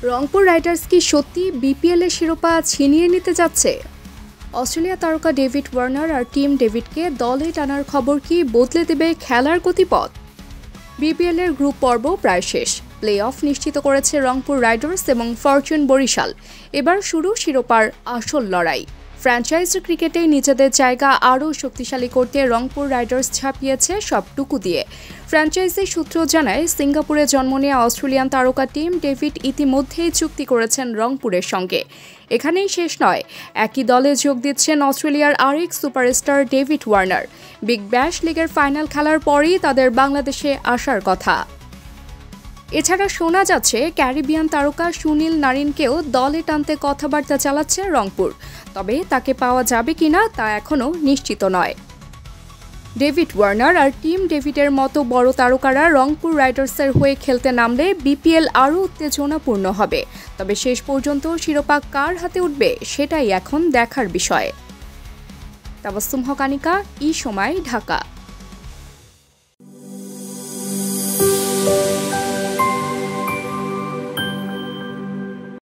Rangpur Riders কি সত্যি বিপিএল-এর শিরোপা ছিনিয়ে নিতে যাচ্ছে? অস্ট্রেলিয়া তারকা ডেভিড ওয়ার্নার আর টিম ডেভিডকে দলে টানার খবর কি বদলে দেবে খেলার গতিপথ? বিপিএল-এর গ্রুপ পর্ব প্রায় শেষ। প্লে অফ নিশ্চিত করেছে রংপুর রাইডার্স এবং ফরচুন বরিশাল। এবার শুরু শিরোপার আসল লড়াই। ফ্র্যাঞ্চাইজ ক্রিকেটে নিজেদের জায়গা আরও শক্তিশালী করতে রংপুর রাইডার্স ঝাঁপিয়েছে সবটুকু দিয়ে। ফ্র্যাঞ্চাইজি সূত্র জানায়, সিঙ্গাপুরে জন্ম নেওয়া অস্ট্রেলিয়ান তারকা টিম ডেভিড ইতিমধ্যেই চুক্তি করেছেন রংপুরের সঙ্গে। এখানেই শেষ নয়, একই দলে যোগ দিচ্ছেন অস্ট্রেলিয়ার আরেক superstar David Warner. Big Bash লিগের ফাইনাল খেলার পরেই তাদের বাংলাদেশে আসার কথা। এছাড়া শোনা যাচ্ছে ক্যারিবিয়ান তারকা সুনীল নারিনকেও দলে টানতে কথাবার্তা চালাচ্ছে রংপুর, তবে তাকে পাওয়া যাবে কিনা তা এখনও নিশ্চিত নয়। ডেভিড ওয়ার্নার আর টিম ডেভিডের মতো বড় তারকারা রংপুর রাইডার্সের হয়ে খেলতে নামলে বিপিএল আরও উত্তেজনাপূর্ণ হবে। তবে শেষ পর্যন্ত শিরোপা কার হাতে উঠবে সেটাই এখন দেখার বিষয়। তাবাসসুম হক, আনিকা, ই সময়, ঢাকা।